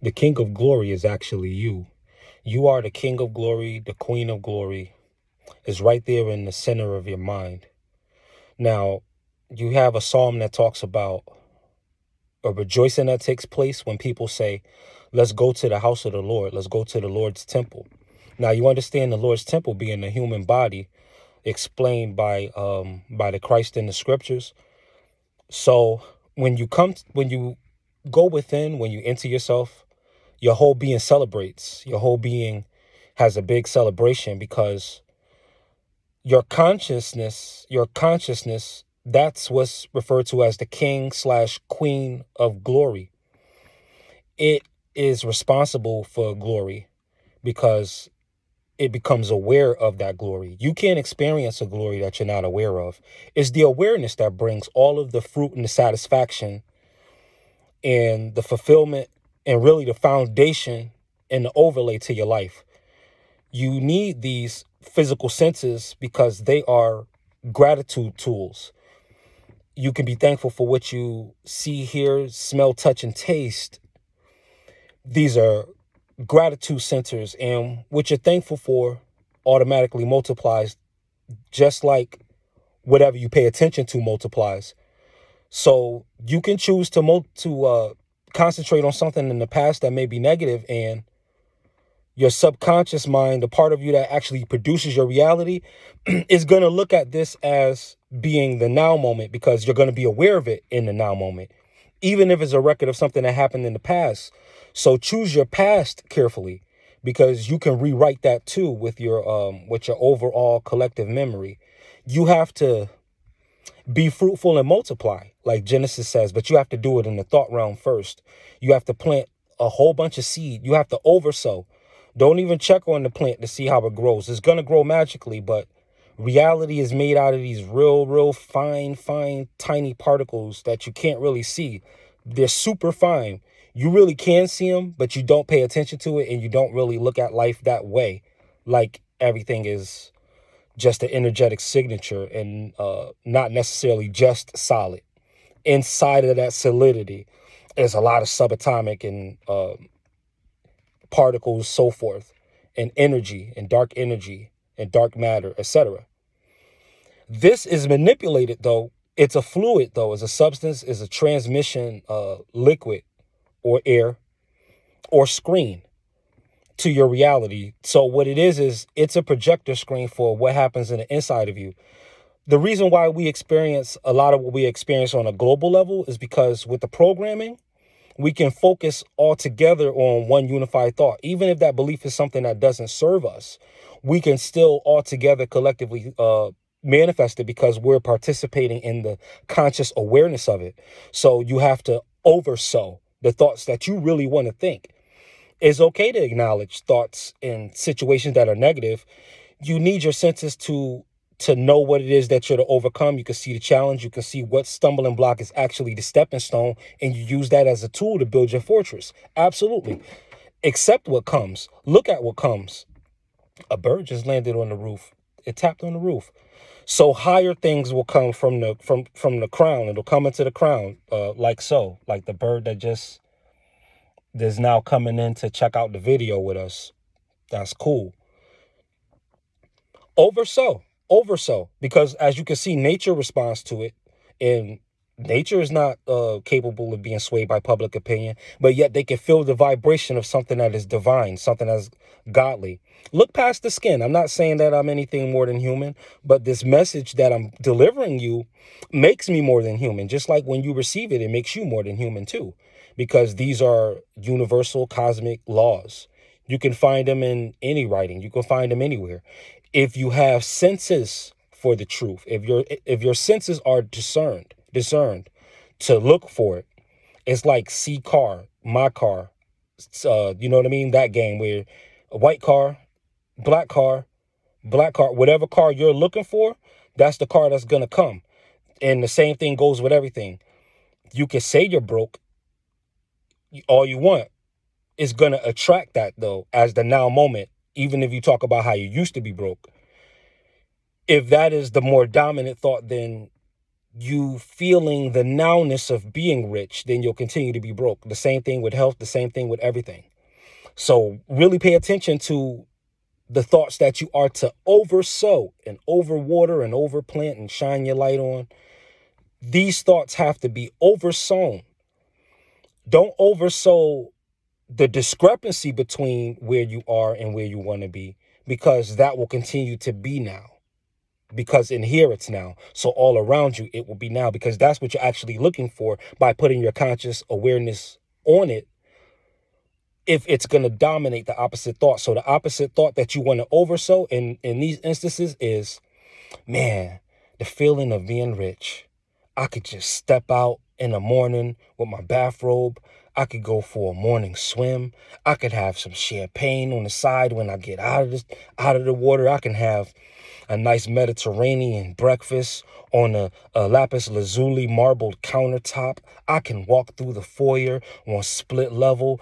The King of Glory is actually you. You are the King of Glory, the Queen of Glory is right there in the center of your mind. Now, you have a psalm that talks about a rejoicing that takes place when people say, let's go to the house of the Lord. Let's go to the Lord's temple. Now, you understand the Lord's temple being the human body explained by the Christ in the scriptures. So when you go within, when you enter yourself, your whole being celebrates. Your whole being has a big celebration because your consciousness, that's what's referred to as the king/queen of glory. It is responsible for glory because it becomes aware of that glory. You can't experience a glory that you're not aware of. It's the awareness that brings all of the fruit and the satisfaction and the fulfillment and really the foundation and the overlay to your life. You need these physical senses because they are gratitude tools. You can be thankful for what you see, hear, smell, touch, and taste. These are gratitude centers, and what you're thankful for automatically multiplies, just like whatever you pay attention to multiplies. So you can choose to concentrate on something in the past that may be negative, and your subconscious mind, the part of you that actually produces your reality, is going to look at this as being the now moment because you're going to be aware of it in the now moment, even if it's a record of something that happened in the past. So choose your past carefully because you can rewrite that too with your overall collective memory. You have to be fruitful and multiply, like Genesis says, but you have to do it in the thought realm first. You have to plant a whole bunch of seed. You have to oversow. Don't even check on the plant to see how it grows. It's going to grow magically, but reality is made out of these real fine, tiny particles that you can't really see. They're super fine. You really can see them, but you don't pay attention to it and you don't really look at life that way. Like everything is just an energetic signature and not necessarily just solid. Inside of that solidity is a lot of subatomic and particles, so forth, and energy and dark matter, etc. This is manipulated though. It's a fluid though. It's a substance, is a transmission liquid or air or screen to your reality. So what it is it's a projector screen for what happens in the inside of you. The reason why we experience a lot of what we experience on a global level is because with the programming, we can focus all together on one unified thought. Even if that belief is something that doesn't serve us, we can still all together collectively manifest it because we're participating in the conscious awareness of it. So you have to oversow the thoughts that you really want to think. It's okay to acknowledge thoughts in situations that are negative. You need your senses to know what it is that you're to overcome. You can see the challenge. You can see what stumbling block is actually the stepping stone, and you use that as a tool to build your fortress. Absolutely. Accept what comes. Look at what comes. A bird just landed on the roof. It tapped on the roof. So higher things will come from the crown. It'll come into the crown, like so, like the bird that just is now coming in to check out the video with us. That's cool. Oversow, because as you can see, nature responds to it, and nature is not capable of being swayed by public opinion, but yet they can feel the vibration of something that is divine, something that's godly. Look past the skin. I'm not saying that I'm anything more than human, but this message that I'm delivering you makes me more than human. Just like when you receive it, it makes you more than human too, because these are universal cosmic laws. You can find them in any writing. You can find them anywhere. If you have senses for the truth, if your senses are discerned to look for it, it's like see car, my car. You know what I mean? That game where a white car, black car, black car, whatever car you're looking for, that's the car that's gonna come. And the same thing goes with everything. You can say you're broke all you want. It's gonna attract that though as the now moment, even if you talk about how you used to be broke. If that is the more dominant thought, then you feeling the nowness of being rich, then you'll continue to be broke. The same thing with health, the same thing with everything. So really pay attention to the thoughts that you are to oversow and overwater and overplant and shine your light on. These thoughts have to be oversown. Don't oversow the discrepancy between where you are and where you want to be, because that will continue to be now. Because in here it's now. So all around you, it will be now, because that's what you're actually looking for by putting your conscious awareness on it. If it's going to dominate the opposite thought. So the opposite thought that you want to oversow in these instances is, man, the feeling of being rich. I could just step out in the morning with my bathrobe. I could go for a morning swim. I could have some champagne on the side when I get out of the water. I can have a nice Mediterranean breakfast on a lapis lazuli marbled countertop. I can walk through the foyer on split level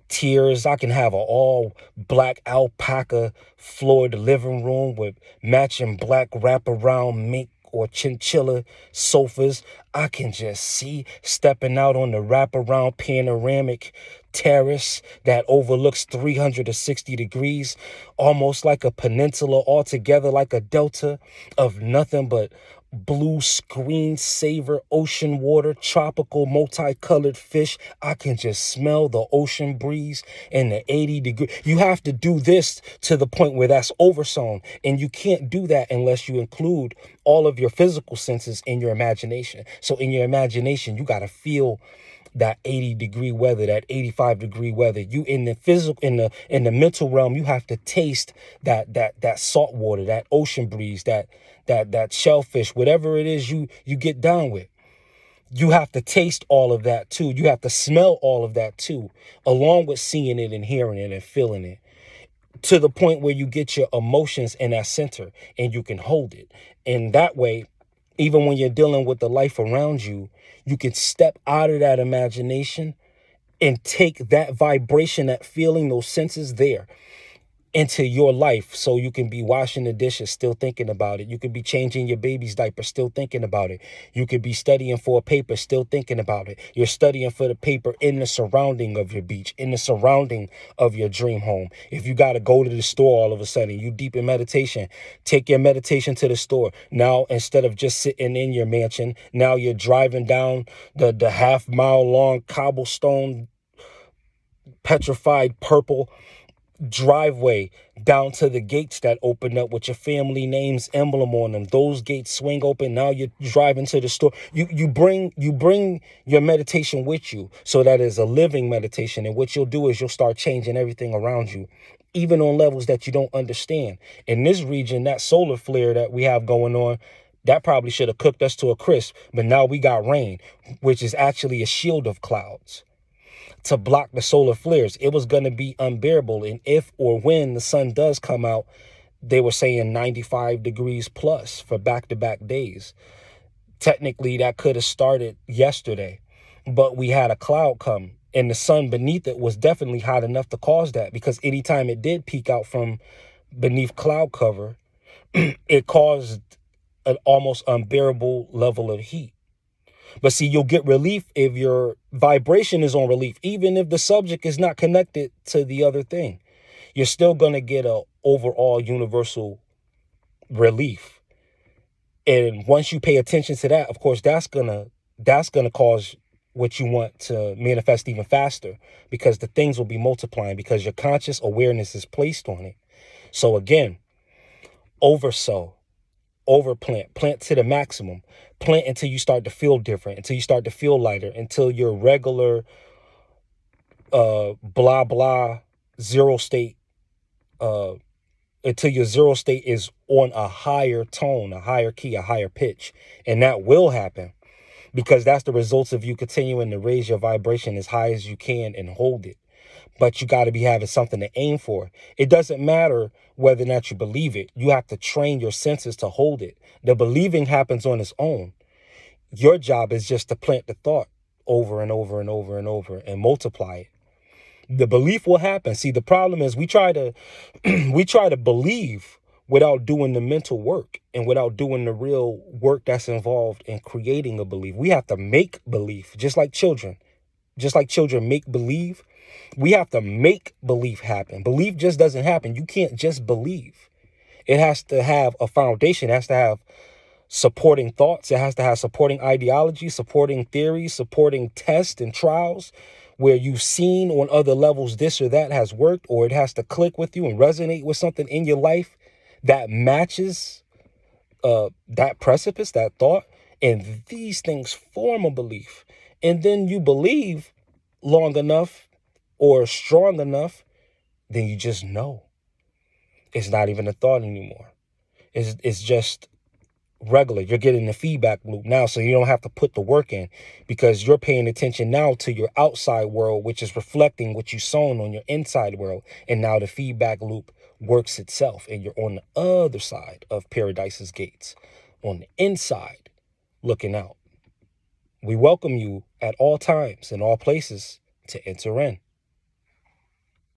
tiers. I can have an all black alpaca floored living room with matching black wraparound mink or chinchilla sofas. I can just see stepping out on the wraparound panoramic terrace that overlooks 360 degrees, almost like a peninsula altogether, like a delta of nothing but blue screensaver ocean water, tropical multicolored fish. I can just smell the ocean breeze and the 80-degree. You have to do this to the point where that's oversown, and you can't do that unless you include all of your physical senses in your imagination. So in your imagination, you got to feel that 80-degree weather, that 85-degree weather. You in the physical, in the mental realm, you have to taste that salt water, that ocean breeze, that shellfish, whatever it is you get down with. You have to taste all of that too. You have to smell all of that too, along with seeing it and hearing it and feeling it, to the point where you get your emotions in that center and you can hold it. And that way, even when you're dealing with the life around you, you can step out of that imagination and take that vibration, that feeling, those senses there into your life. So you can be washing the dishes, still thinking about it. You could be changing your baby's diaper, still thinking about it. You could be studying for a paper, still thinking about it. You're studying for the paper in the surrounding of your beach, in the surrounding of your dream home. If you got to go to the store all of a sudden, you deep in meditation, take your meditation to the store. Now, instead of just sitting in your mansion, now you're driving down the half-mile long cobblestone petrified purple driveway down to the gates that open up with your family name's emblem on them. Those gates swing open. Now you're driving to the store. You bring your meditation with you, so that is a living meditation. And what you'll do is you'll start changing everything around you, even on levels that you don't understand. In this region, that solar flare that we have going on, that probably should have cooked us to a crisp, but now we got rain, which is actually a shield of clouds to block the solar flares. It was going to be unbearable. And if or when the sun does come out, they were saying 95 degrees plus for back-to-back days. Technically, that could have started yesterday, but we had a cloud come, and the sun beneath it was definitely hot enough to cause that, because anytime it did peek out from beneath cloud cover, it caused an almost unbearable level of heat. But see, you'll get relief if your vibration is on relief, even if the subject is not connected to the other thing. You're still going to get a overall universal relief. And once you pay attention to that, of course, that's gonna cause what you want to manifest even faster, because the things will be multiplying, because your conscious awareness is placed on it. So again, oversow, overplant, plant to the maximum, plant until you start to feel different, until you start to feel lighter, until your regular blah blah zero state, until your zero state is on a higher tone, a higher key, a higher pitch. And that will happen, because that's the results of you continuing to raise your vibration as high as you can and hold it. But you got to be having something to aim for. It doesn't matter whether or not you believe it. You have to train your senses to hold it. The believing happens on its own. Your job is just to plant the thought over and over and over and over and multiply it. The belief will happen. See, the problem is we try to believe without doing the mental work and without doing the real work that's involved in creating a belief. We have to make belief, just like children. Just like children make believe, we have to make belief happen. Belief just doesn't happen. You can't just believe. It has to have a foundation. It has to have supporting thoughts. It has to have supporting ideology, supporting theories, supporting tests and trials where you've seen on other levels this or that has worked, or it has to click with you and resonate with something in your life that matches that precipice, that thought. And these things form a belief. And then you believe long enough or strong enough, then you just know. It's not even a thought anymore. It's just regular. You're getting the feedback loop now, so you don't have to put the work in because you're paying attention now to your outside world, which is reflecting what you sown on your inside world. And now the feedback loop works itself, and you're on the other side of Paradise's gates, on the inside, looking out. We welcome you at all times and all places to enter in.